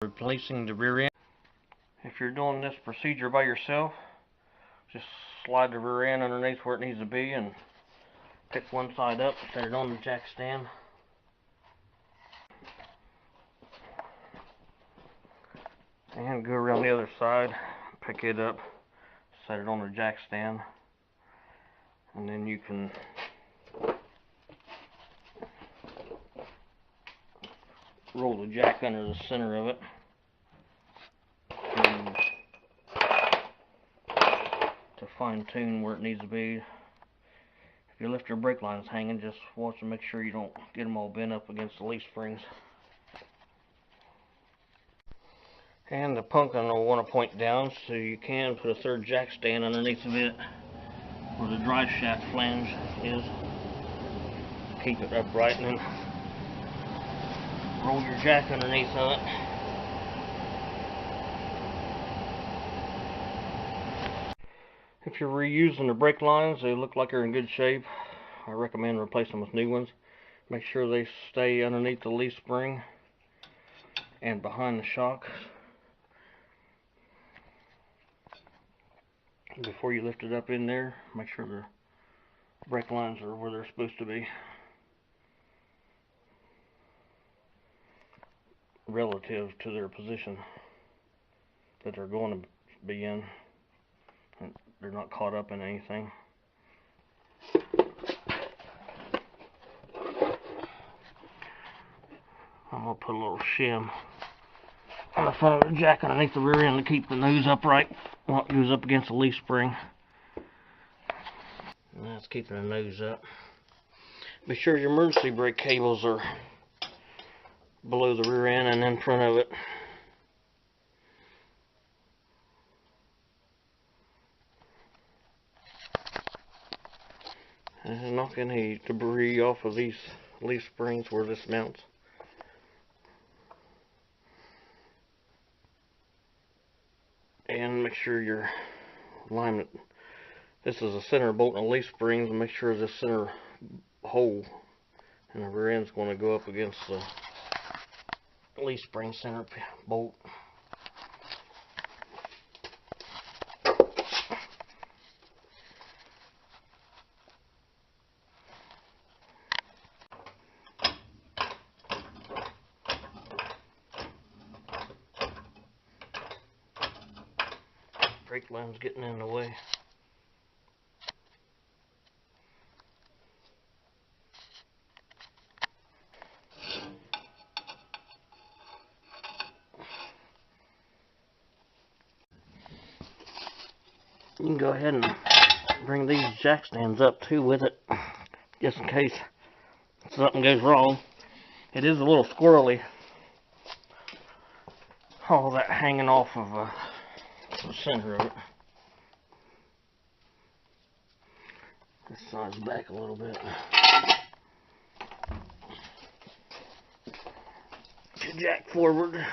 replacing the rear end. If you're doing this procedure by yourself, just slide the rear end underneath where it needs to be and pick one side up, set it on the jack stand. And go around the other side, pick it up, set it on the jack stand, and then you can roll the jack under the center of it to fine tune where it needs to be. If you lift your brake lines hanging, just watch and make sure you don't get them all bent up against the leaf springs. And the pumpkin will want to point down, so you can put a third jack stand underneath of it where the drive shaft flange is. Keep it upright and then roll your jack underneath of it. If you're reusing the brake lines, they look like they're in good shape. I recommend replacing them with new ones. Make sure they stay underneath the leaf spring and behind the shock. Before you lift it up in there, make sure the brake lines are where they're supposed to be, relative to their position that they're going to be in. They're not caught up in anything. I'm going to put a little shim on the front of the jack underneath the rear end to keep the nose upright while it goes up against the leaf spring. And that's keeping the nose up. Be sure your emergency brake cables are below the rear end and in front of it. And knock any debris off of these leaf springs where this mounts. And make sure your alignment, this is a center bolt and a leaf springs, and make sure this center hole and the rear end is going to go up against the leaf spring center bolt. Brake line's getting in the way. You can go ahead and bring these jack stands up too with it, just in case something goes wrong. It is a little squirrely, all that hanging off of the center of it. This side's back a little bit. Put your jack forward.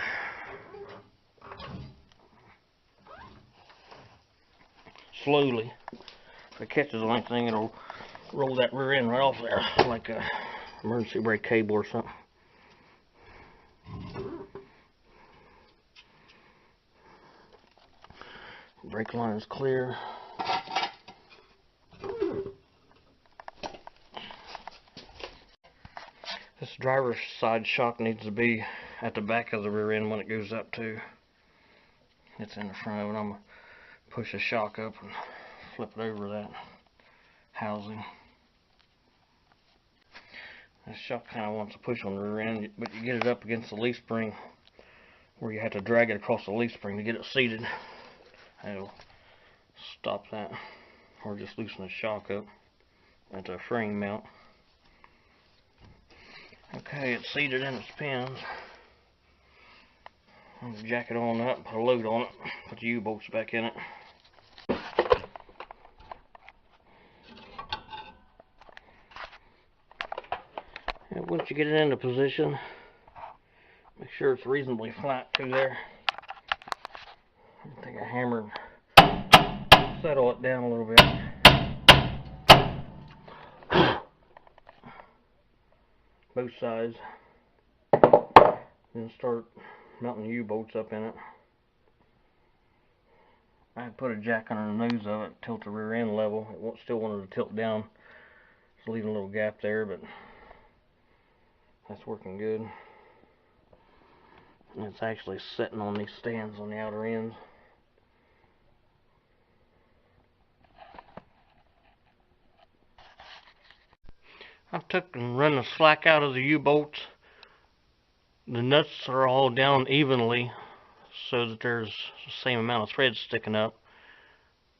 Slowly. If it catches on anything, it'll roll that rear end right off there, like a emergency brake cable or something. Brake line is clear. This driver's side shock needs to be at the back of the rear end when it goes up too. It's in the front of it. I'm going to push the shock up and flip it over that housing. This shock kind of wants to push on the rear end, but you get it up against the leaf spring where you have to drag it across the leaf spring to get it seated. That'll stop that, or just loosen the shock up at the frame mount. Okay, it's seated in its pins. I'm going to jack it on up, put a load on it, put the U-bolts back in it. And once you get it into position, make sure it's reasonably flat through there. Take a hammer and settle it down a little bit. Both sides. Then start mounting U-bolts up in it. I put a jack under the nose of it, tilt the rear end level. It still wanted to tilt down. It's leaving a little gap there, but that's working good. And it's actually sitting on these stands on the outer ends. I've took and run the slack out of the U-bolts. The nuts are all down evenly so that there's the same amount of threads sticking up.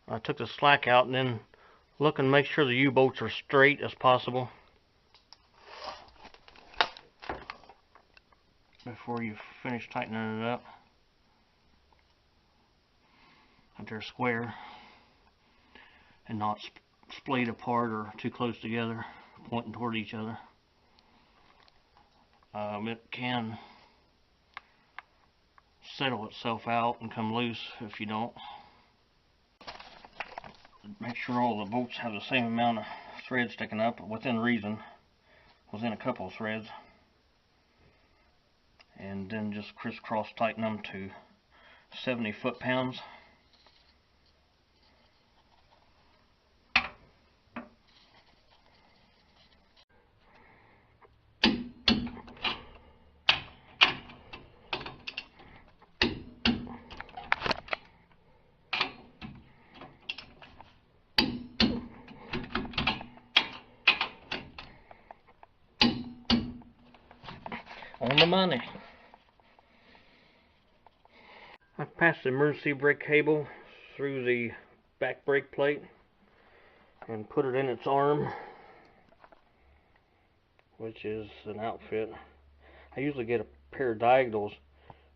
I took the slack out and then look and make sure the U-bolts are straight as possible before you finish tightening it up. That they're square and not splayed apart or too close together, pointing toward each other. It can settle itself out and come loose if you don't. Make sure all the bolts have the same amount of thread sticking up within reason, within a couple of threads, and then just crisscross tighten them to 70 foot-pounds. On the money. I've passed the emergency brake cable through the back brake plate and put it in its arm, which is an outfit. I usually get a pair of diagonals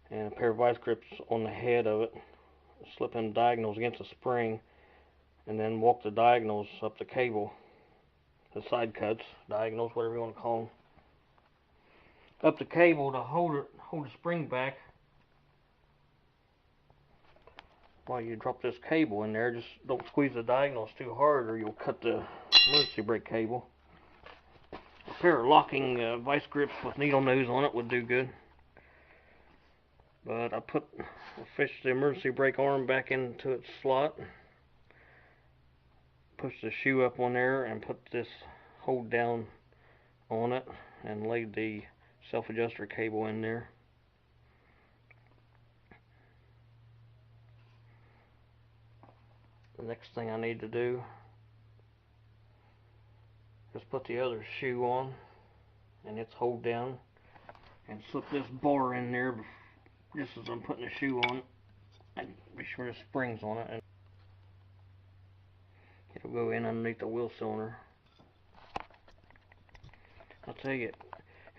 and a pair of vice grips on the head of it, slip in diagonals against the spring, and then walk the diagonals up the cable, the side cuts, diagonals, whatever you want to call them, up the cable to hold the spring back while you drop this cable in there. Just don't squeeze the diagonals too hard or you'll cut the emergency brake cable. A pair of locking vice grips with needle nose on it would do good. But I fished the emergency brake arm back into its slot, pushed the shoe up on there and put this hold down on it and laid the self-adjuster cable in there. The next thing I need to do is put the other shoe on and its hold down and slip this bar in there just as I'm putting the shoe on and be sure the spring's on it, and it'll go in underneath the wheel cylinder. I'll tell you, you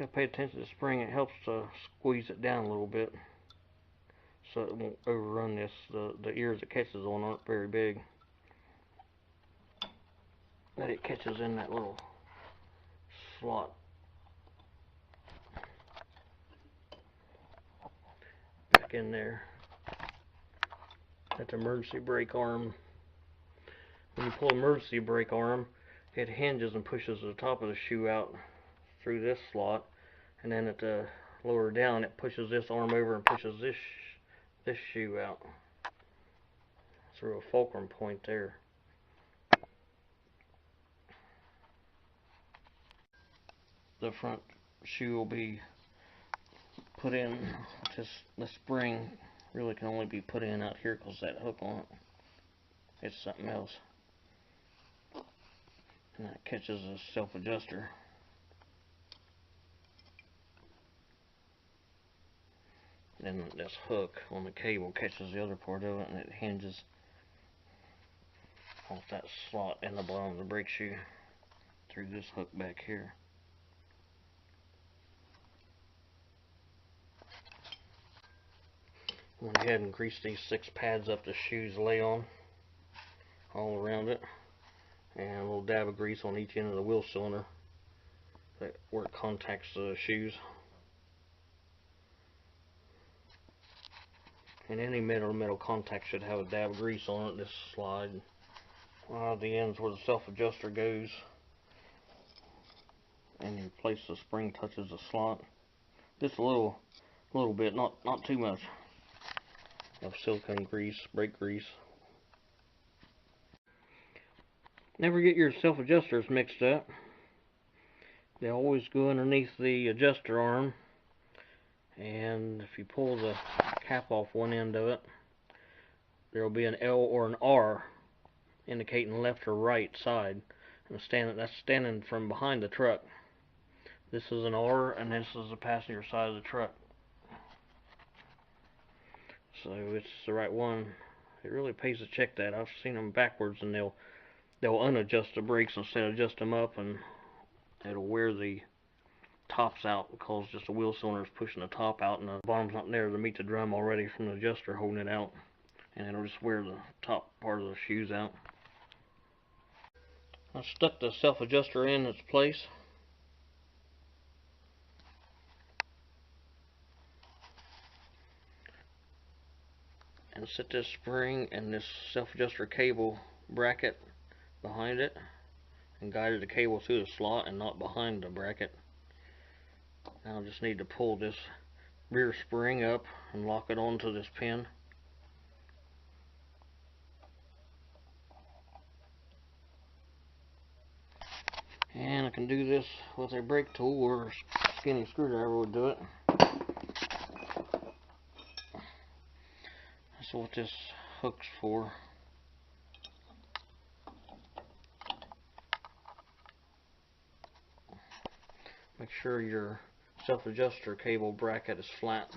gotta pay attention to the spring. It helps to squeeze it down a little bit so it won't overrun this. The ears it catches on aren't very big, but it catches in that little slot back in there. That's emergency brake arm. When you pull emergency brake arm, it hinges and pushes the top of the shoe out through this slot, and then at the lower down it pushes this arm over and pushes this shoe out through a fulcrum point there. The front shoe will be put in. The spring really can only be put in out here because that hook on it, it's something else, and that catches a self-adjuster. Then this hook on the cable catches the other part of it, and it hinges off that slot in the bottom of the brake shoe through this hook back here. Went ahead and greased these 6 pads up the shoes lay on all around it, and a little dab of grease on each end of the wheel cylinder where it contacts the shoes. And any metal contact should have a dab of grease on it. This slide, the ends where the self-adjuster goes, and you place the spring touches the slot. Just a little A little bit, not too much of silicone grease, brake grease. Never get your self-adjusters mixed up. They always go underneath the adjuster arm, and if you pull the cap off one end of it, there will be an L or an R indicating left or right side. And that's standing from behind the truck. This is an R, and this is the passenger side of the truck. So it's the right one. It really pays to check that. I've seen them backwards, and they'll unadjust the brakes instead of adjust them up, and it'll wear the tops out because just the wheel cylinder is pushing the top out, and the bottom's not there to meet the drum already from the adjuster holding it out, and it'll just wear the top part of the shoes out. I stuck the self-adjuster in its place. And set this spring and this self-adjuster cable bracket behind it, and guided the cable through the slot and not behind the bracket. Now I just need to pull this rear spring up and lock it onto this pin. And I can do this with a brake tool, or a skinny screwdriver would do it. That's what this hook's for. Make sure your self-adjuster cable bracket is flat.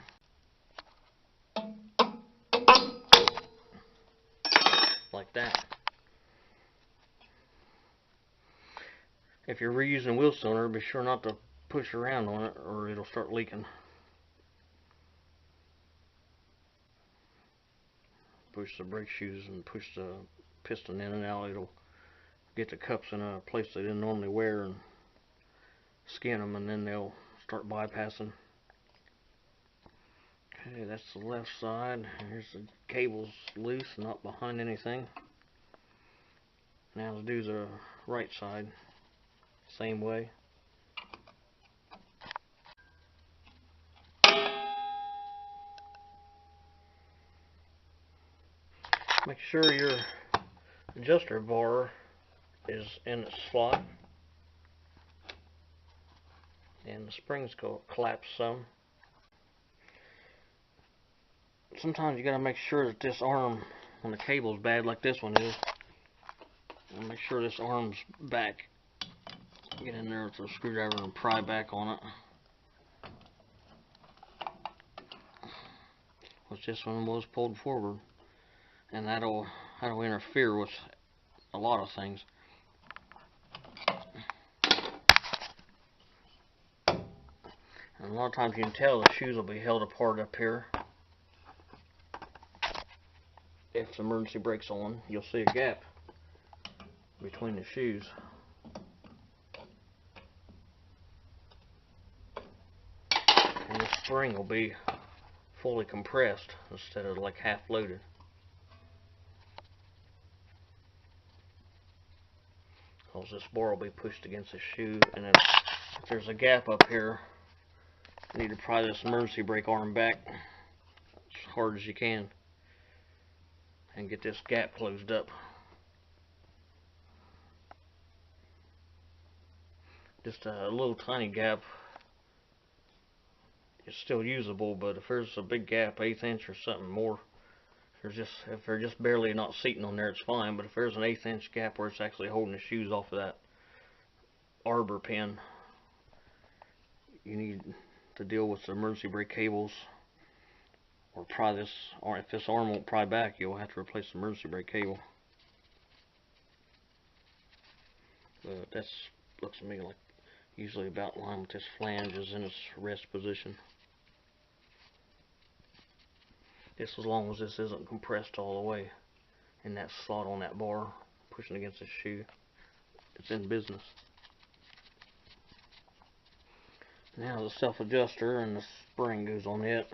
Like that. If you're reusing a wheel cylinder, be sure not to push around on it or it'll start leaking. Push the brake shoes and push the piston in and out. It'll get the cups in a place they didn't normally wear and skin them, and then they'll start bypassing. Okay, that's the left side. Here's the cables loose, not behind anything. Now to do the right side, same way. Make sure your adjuster bar is in its slot, and the springs collapse some. Sometimes you gotta make sure that this arm, when the cable's bad like this one is, make sure this arm's back. Get in there with a screwdriver and pry back on it. Which this one was pulled forward, and that'll interfere with a lot of things. And a lot of times you can tell the shoes will be held apart up here. If the emergency brake's on, you'll see a gap between the shoes. And the spring will be fully compressed instead of like half loaded. Because this bar will be pushed against the shoe, and then if there's a gap up here, you need to pry this emergency brake arm back as hard as you can and get this gap closed up. Just a little tiny gap is still usable, but if there's a big gap, 1/8 inch or something more, if they're just barely not seating on there, it's fine. But if there's an 1/8 inch gap where it's actually holding the shoes off of that arbor pin, you need to deal with the emergency brake cables, or pry this, or if this arm won't pry back, you'll have to replace the emergency brake cable. But that looks to me like usually about in line with this flange is in its rest position. Just as long as this isn't compressed all the way in that slot on that bar pushing against the shoe, it's in business. Now the self-adjuster and the spring goes on it.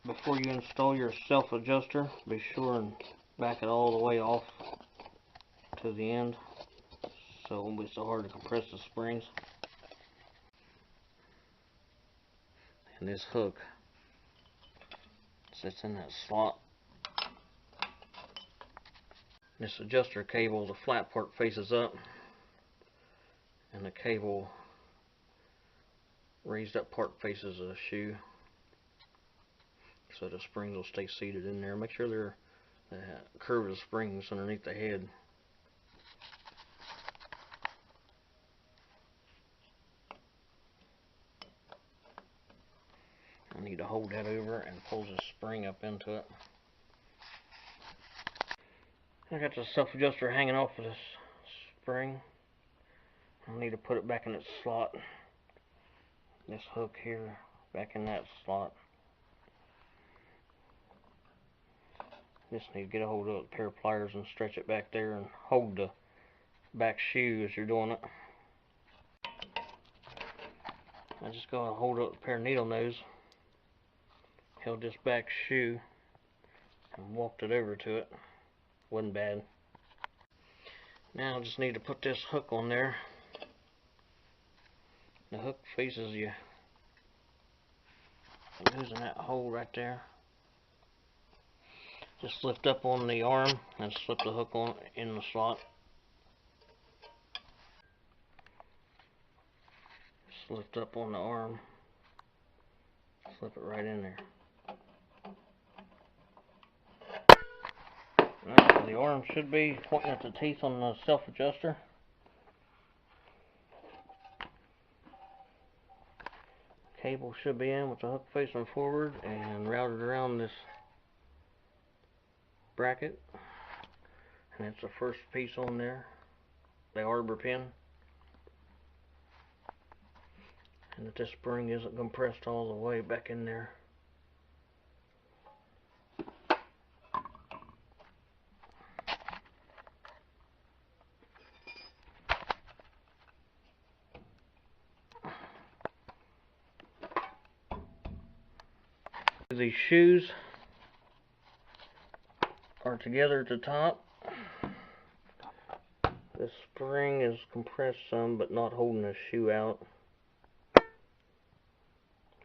Before you install your self-adjuster, be sure and back it all the way off to the end so it won't be so hard to compress the springs. and this hook sits in that slot. This adjuster cable, the flat part faces up, and the cable raised up part faces the shoe, so the springs will stay seated in there. Make sure they're the curve of the springs underneath the head. I need to hold that over and pull the spring up into it. I got the self-adjuster hanging off of this spring. I need to put it back in its slot. This hook here, back in that slot. Just need to get a hold of a pair of pliers and stretch it back there and hold the back shoe as you're doing it. I just go and hold up a pair of needle nose, held this back shoe, and walked it over to it. Wasn't bad. Now I just need to put this hook on there. The hook faces you. It goes in that hole right there. Just lift up on the arm and slip the hook on in the slot. Just lift up on the arm, slip it right in there. Now, the arm should be pointing at the teeth on the self-adjuster. Cable should be in with the hook facing forward and routed around this bracket. And it's the first piece on there, the arbor pin. And that this spring isn't compressed all the way back in there. These shoes are together at the top. The spring is compressed some, but not holding the shoe out.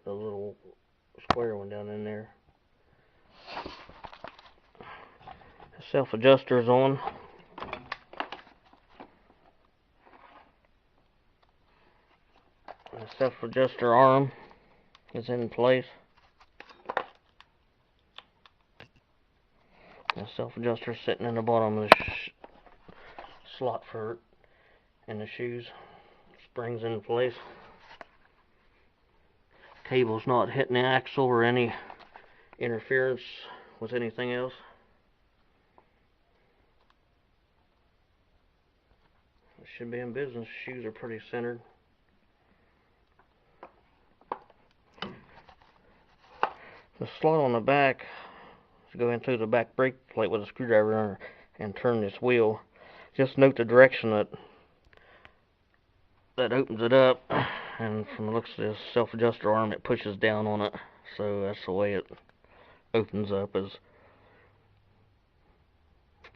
The little square one down in there. The self-adjuster is on. The self-adjuster arm is in place. The self-adjuster sitting in the bottom of the slot for it, and the shoes. Springs in place. Cable's not hitting the axle or any interference with anything else. It should be in business. Shoes are pretty centered. The slot on the back is going through the back brake plate with a screwdriver and turn this wheel. Just note the direction that opens it up, and from the looks of this self-adjuster arm, it pushes down on it. So that's the way it opens up, is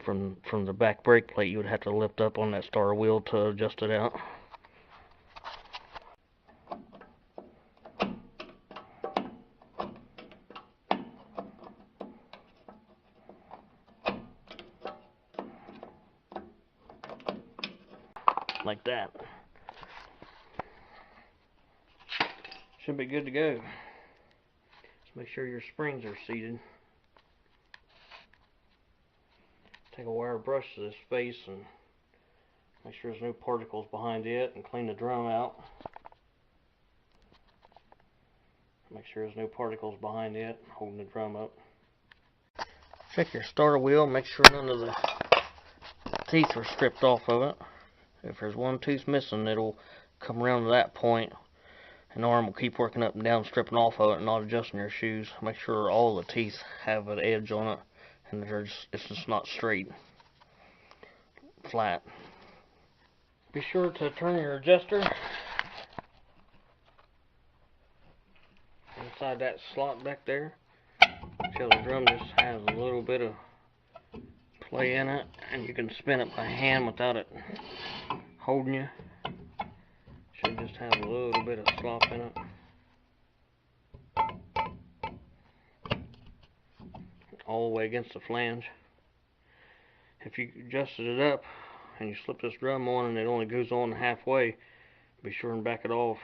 from the back brake plate. You would have to lift up on that star wheel to adjust it out. Like that. Should be good to go. Just make sure your springs are seated. Take a wire brush to this face and make sure there's no particles behind it, and clean the drum out. Make sure there's no particles behind it, holding the drum up. Check your starter wheel, make sure none of the teeth are stripped off of it. If there's one tooth missing, it'll come around to that point, and the arm will keep working up and down, stripping off of it and not adjusting your shoes. Make sure all the teeth have an edge on it, and it's just not straight, flat. Be sure to turn your adjuster inside that slot back there until the drum just has a little bit of play in it, and you can spin it by hand without it holding you. Should just have a little bit of slop in it. all the way against the flange. If you adjusted it up and you slip this drum on and it only goes on halfway, be sure and back it off,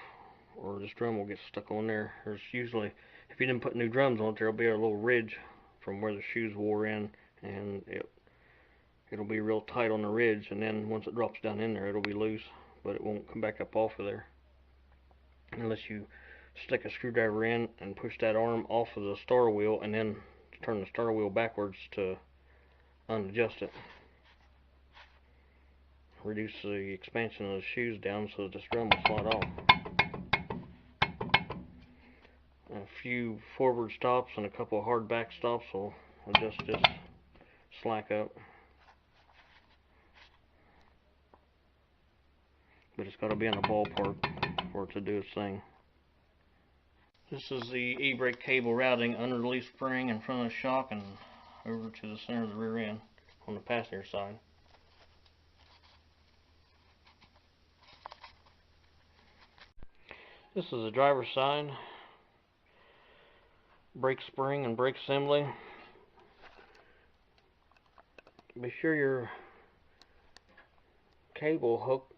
or this drum will get stuck on there. There's usually, if you didn't put new drums on it, there'll be a little ridge from where the shoes wore in, and it'll be real tight on the ridge, and then once it drops down in there, it'll be loose, but it won't come back up off of there unless you stick a screwdriver in and push that arm off of the star wheel and then turn the star wheel backwards to unadjust it. Reduce the expansion of the shoes down so that this drum will slide off. A few forward stops and a couple of hard back stops will adjust this slack up. But it's got to be in the ballpark for it to do its thing. This is the e-brake cable routing under the leaf spring in front of the shock and over to the center of the rear end on the passenger side. This is the driver's side. Brake spring and brake assembly. Be sure your cable hook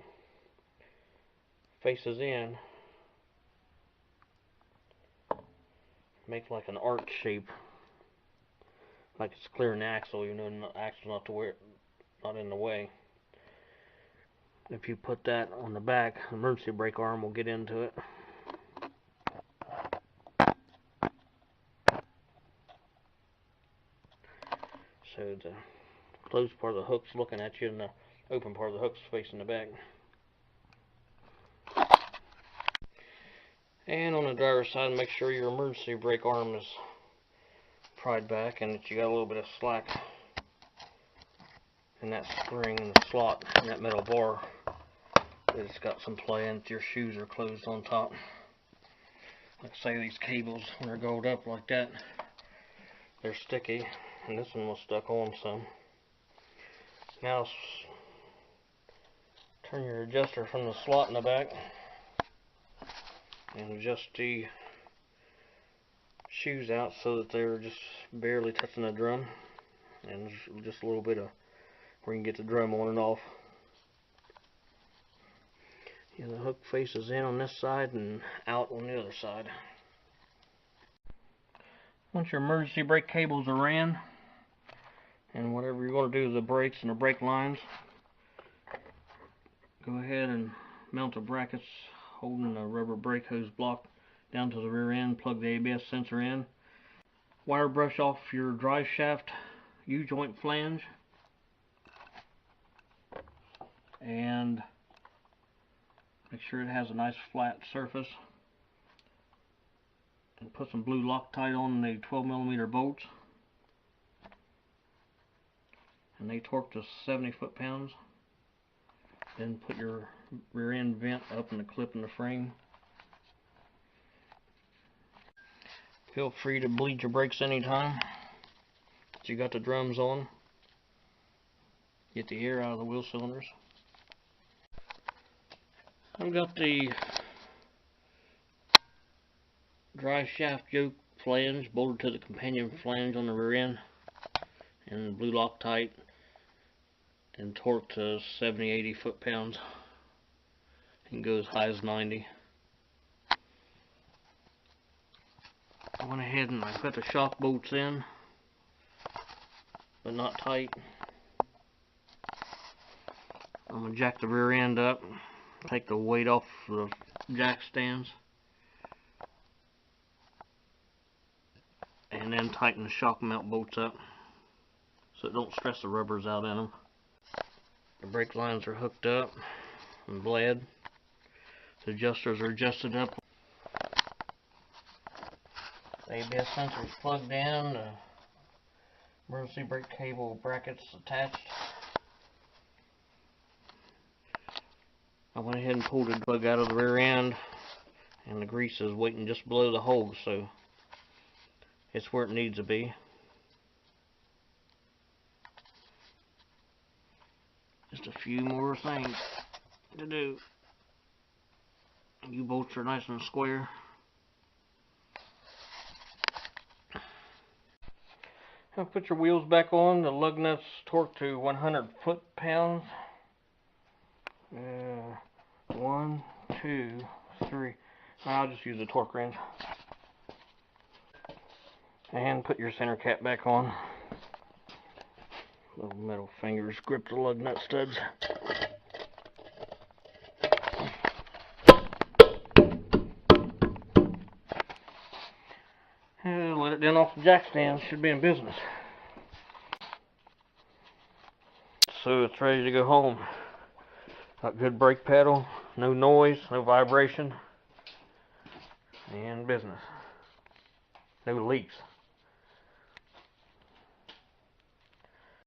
faces in. Make like an arch shape, like it's clearing the axle. You know, the axle's not in the way. If you put that on the back, the emergency brake arm will get into it. So the closed part of the hook's looking at you, and the open part of the hook's facing the back. And on the driver's side, make sure your emergency brake arm is pried back and that you got a little bit of slack in that spring and the slot in that metal bar. It's got some play in it. Your shoes are closed on top. Like say these cables, when they're gold up like that, they're sticky, and this one was stuck on some. Now turn your adjuster from the slot in the back and adjust the shoes out so that they're just barely touching the drum, and there's just a little bit of where you can get the drum on and off. Yeah, the hook faces in on this side and out on the other side. Once your emergency brake cables are ran, and whatever you're going to do to the brakes and the brake lines, go ahead and mount the brackets holding the rubber brake hose block down to the rear end. Plug the ABS sensor in. Wire brush off your drive shaft U-joint flange, and make sure it has a nice flat surface, and put some blue Loctite on the 12mm bolts, and they torque to 70 foot-pounds. Then put your rear end vent up in the clip in the frame. Feel free to bleed your brakes anytime that you got the drums on. Get the air out of the wheel cylinders. I've got the drive shaft yoke flange bolted to the companion flange on the rear end, and blue Loctite, and torqued to 70-80 foot-pounds, and go as high as 90. I went ahead and I put the shock bolts in, but not tight. I'm going to jack the rear end up, take the weight off the jack stands, and then tighten the shock mount bolts up so it don't stress the rubbers out in them. The brake lines are hooked up and bled. The adjusters are adjusted up. The ABS sensor is plugged in. The emergency brake cable brackets attached. I went ahead and pulled the plug out of the rear end, and the grease is waiting just below the hole, so it's where it needs to be. Just a few more things to do. U-bolts are nice and square. Now put your wheels back on. The lug nuts torque to 100 foot-pounds. 1, 2, 3. I'll just use the torque wrench. And put your center cap back on. Little metal fingers grip the lug nut studs. And let it down off the jack stand. Should be in business. So it's ready to go home. Got good brake pedal, no noise, no vibration, and business. No leaks.